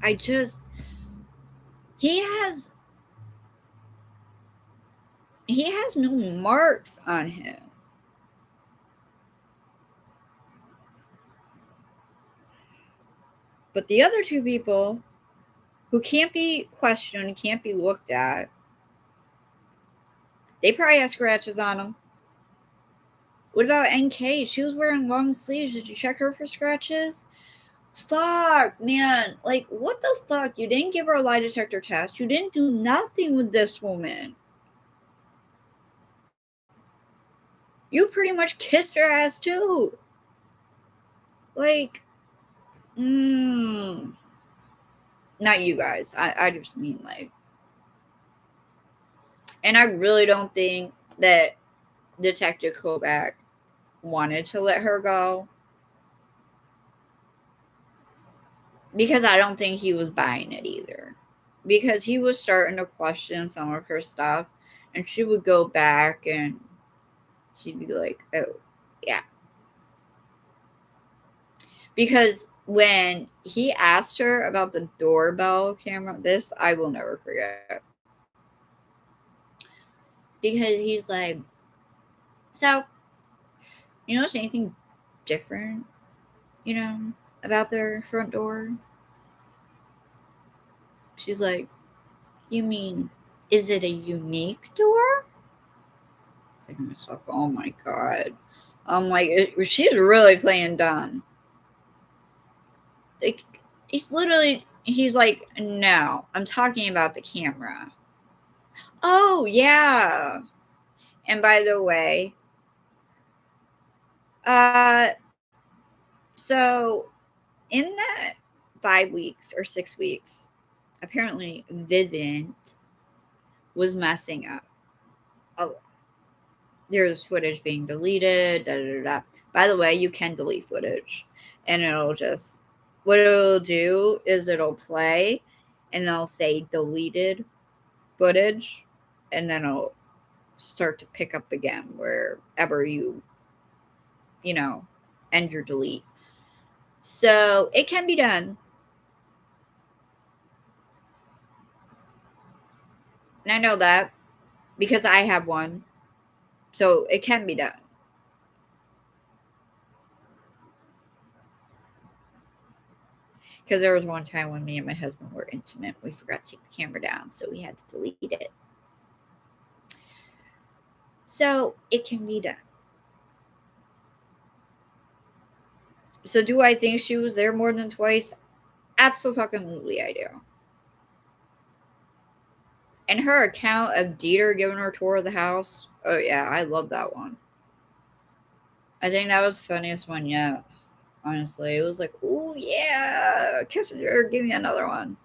Speaker 1: I just he has he has no marks on him. But the other two people who can't be questioned, can't be looked at, they probably have scratches on them. What about NK? She was wearing long sleeves. Did you check her for scratches? Fuck, man. Like, what the fuck? You didn't give her a lie detector test. You didn't do nothing with this woman. You pretty much kissed her ass, too. Like, not you guys. I just mean, like, and I really don't think that Detective Kobach wanted to let her go because I don't think he was buying it either. Because he was starting to question some of her stuff, and she would go back and she'd be like, oh, yeah. Because when he asked her about the doorbell camera, this I will never forget. Because he's like, so, you notice anything different, you know, about their front door? She's like, you mean, is it a unique door? I think to myself, oh my God. I'm like, she's really playing dumb. Like, he's like, no, I'm talking about the camera. Oh, yeah. And by the way, uh, so in that 5 weeks or 6 weeks, apparently Vivint was messing up. Oh, there's footage being deleted. Da, da, da, da. By the way, you can delete footage, and what it'll do is it'll play, and they'll say deleted footage, and then it'll start to pick up again wherever you know, end your delete. So it can be done. And I know that because I have one. So it can be done. Because there was one time when me and my husband were intimate, we forgot to take the camera down, so we had to delete it. So it can be done. So do I think she was there more than twice? Absolutely, I do. And her account of Dieter giving her a tour of the house, oh yeah, I love that one. I think that was the funniest one yet. Honestly, it was like, oh yeah, Kissinger, give me another one.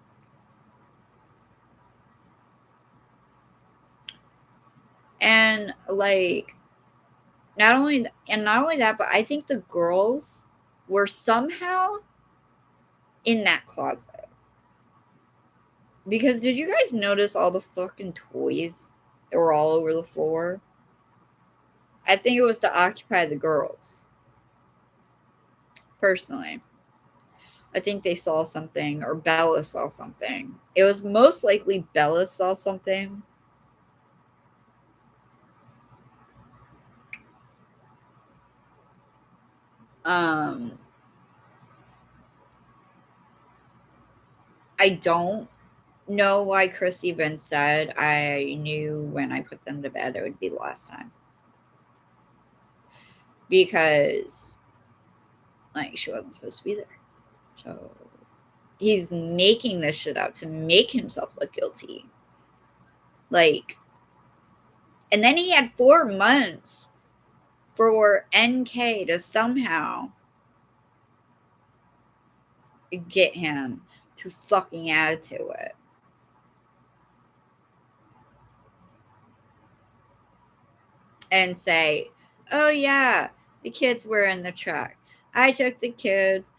Speaker 1: And like, not only that, but I think the girls were somehow in that closet. Because did you guys notice all the fucking toys that were all over the floor? I think it was to occupy the girls. Personally, I think they saw something, or Bella saw something. It was most likely Bella saw something. Um, I don't know why Chris even said I knew when I put them to bed it would be the last time. Because, like, she wasn't supposed to be there. So, he's making this shit up to make himself look guilty. Like, and then he had 4 months for NK to somehow get him to fucking add to it. And say, oh yeah, the kids were in the truck. I took the kids,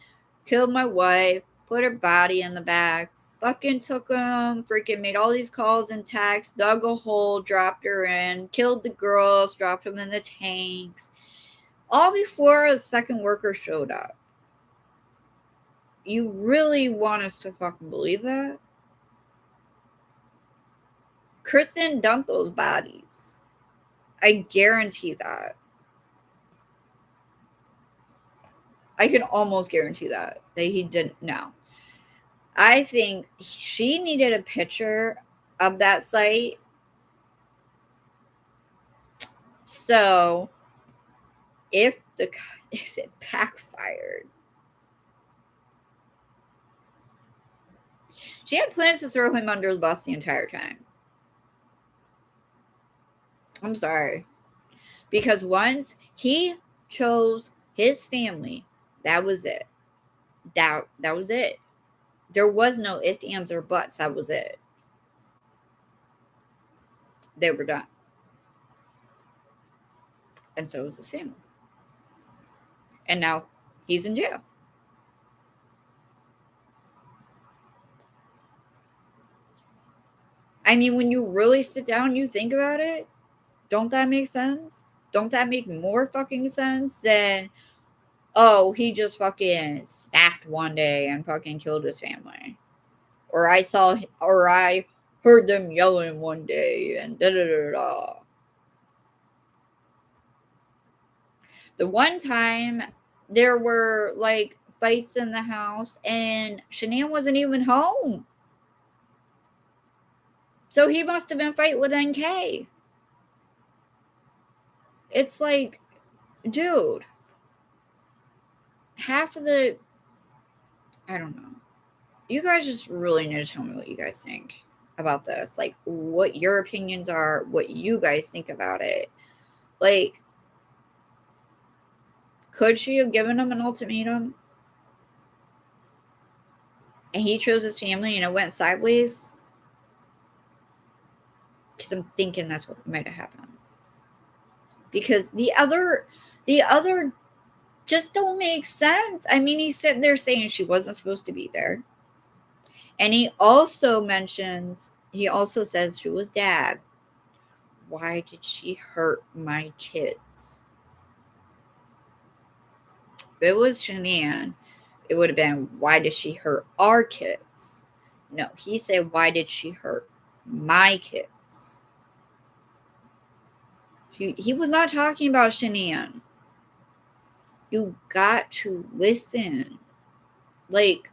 Speaker 1: killed my wife, put her body in the back, fucking took them, freaking made all these calls and texts, dug a hole, dropped her in, killed the girls, dropped them in the tanks, all before a second worker showed up. You really want us to fucking believe that? Kristen dumped those bodies. I guarantee that. I can almost guarantee that he didn't know. I think she needed a picture of that site. So if it backfired, she had plans to throw him under the bus the entire time. I'm sorry. Because once he chose his family, that was it. That was it. There was no ifs, ands, or buts. That was it. They were done. And so was his family. And now he's in jail. I mean, when you really sit down and you think about it, don't that make sense? Don't that make more fucking sense than, oh, he just fucking snapped one day and fucking killed his family? Or I heard them yelling one day and da da da da. The one time there were like fights in the house and Shanann wasn't even home. So he must have been fighting with NK. It's like, dude, half of the I don't know. You guys just really need to tell me what you guys think about this. Like, what your opinions are, what you guys think about it. Like, could she have given him an ultimatum and he chose his family and it went sideways? Because I'm thinking that's what might have happened. Because the other just don't make sense. I mean, he's sitting there saying she wasn't supposed to be there. And he also says to his dad, why did she hurt my kids? If it was Shanann, it would have been, why did she hurt our kids? No, he said, why did she hurt my kids? He was not talking about Shanann. You got to listen. Like,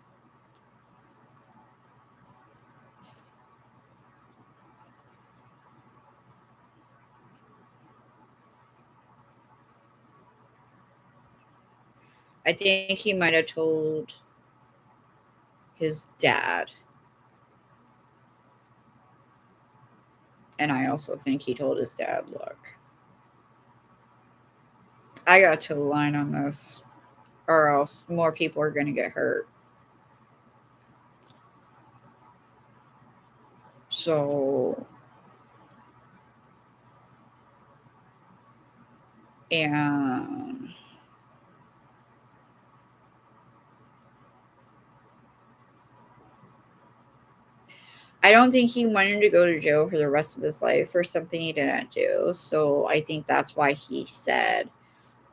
Speaker 1: I think he might have told his dad. And I also think he told his dad, look, I got to toe the line on this, or else more people are going to get hurt. So, and I don't think he wanted to go to jail for the rest of his life for something he didn't do. So I think that's why he said,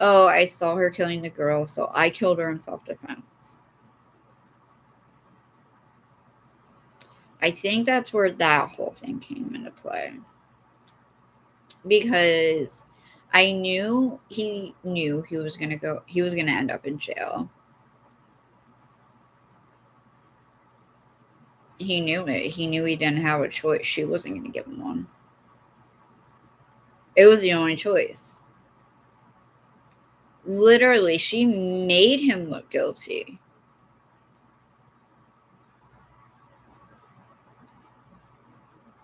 Speaker 1: oh, I saw her killing the girl, so I killed her in self-defense. I think that's where that whole thing came into play. Because he was gonna end up in jail. He knew it. He knew he didn't have a choice. She wasn't gonna give him one. It was the only choice. Literally, she made him look guilty.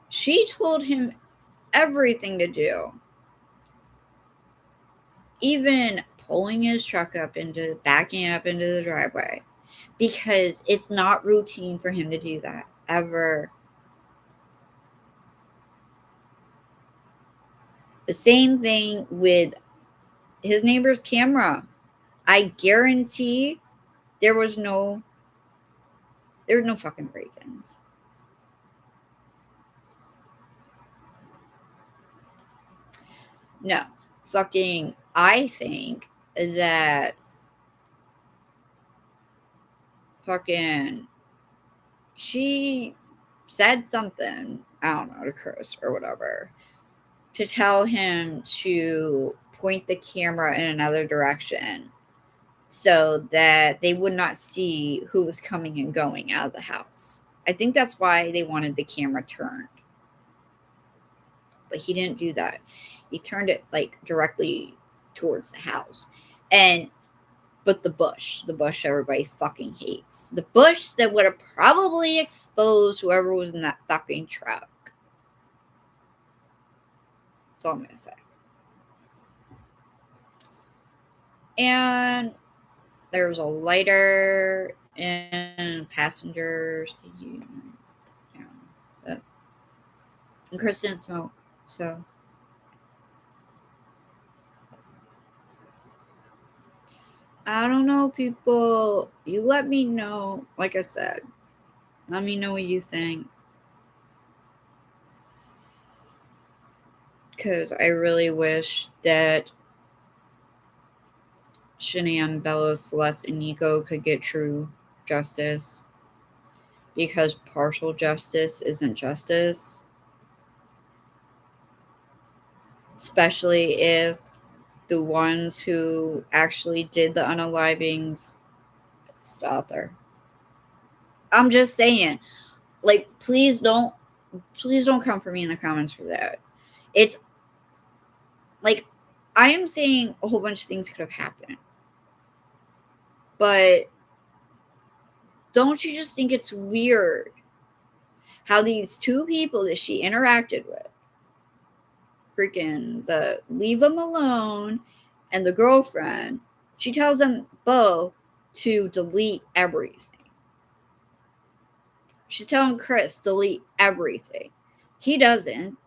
Speaker 1: She told him everything to do. Even pulling his truck backing up into the driveway. Because it's not routine for him to do that, ever. The same thing with his neighbor's camera. I guarantee there was no fucking break-ins. No. Fucking, I think that fucking she said something, I don't know, to Chris or whatever, to tell him to point the camera in another direction so that they would not see who was coming and going out of the house. I think that's why they wanted the camera turned. But he didn't do that. He turned it like directly towards the house. But the bush everybody fucking hates. The bush that would have probably exposed whoever was in that fucking truck. That's all I'm gonna say. And there was a lighter in passenger seat. Yeah. And Chris didn't smoke, so I don't know, people. You let me know. Like I said, let me know what you think. Because I really wish that Shanann, Bella, Celeste, and Nico could get true justice. Because partial justice isn't justice. Especially if the ones who actually did the unalivings still out there. I'm just saying, like, please don't come for me in the comments for that. It's like, I am saying a whole bunch of things could have happened, but don't you just think it's weird how these two people that she interacted with, freaking the leave them alone and the girlfriend, she tells them both to delete everything. She's telling Chris delete everything. He doesn't.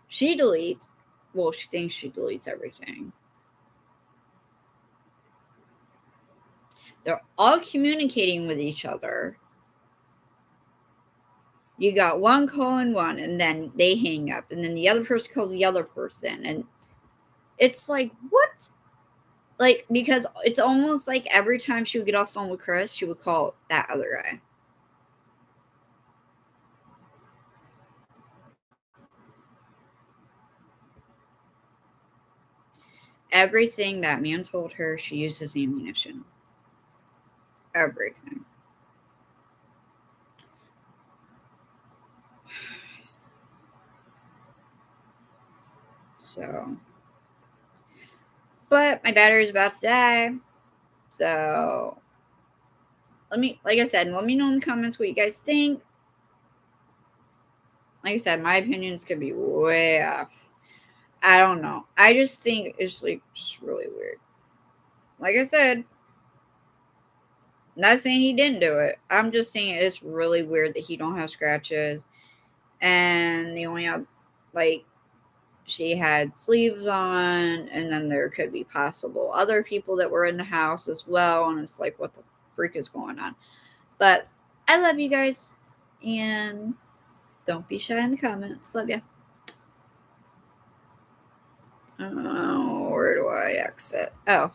Speaker 1: She deletes. Well, she thinks she deletes everything. They're all communicating with each other. You got one calling one, and then they hang up, and then the other person calls the other person, and it's like, what? Like, because it's almost like every time she would get off the phone with Chris, she would call that other guy. Everything that man told her, she used as ammunition. Everything. So, but my battery's about to die. So, like I said, let me know in the comments what you guys think. Like I said, my opinions could be way off. I don't know. I just think it's like just really weird. Like I said, not saying he didn't do it. I'm just saying it's really weird that he don't have scratches, and they only have like she had sleeves on, and then there could be possible other people that were in the house as well, and it's like, what the freak is going on? But I love you guys, and don't be shy in the comments. Love ya. Oh, where do I exit? Oh.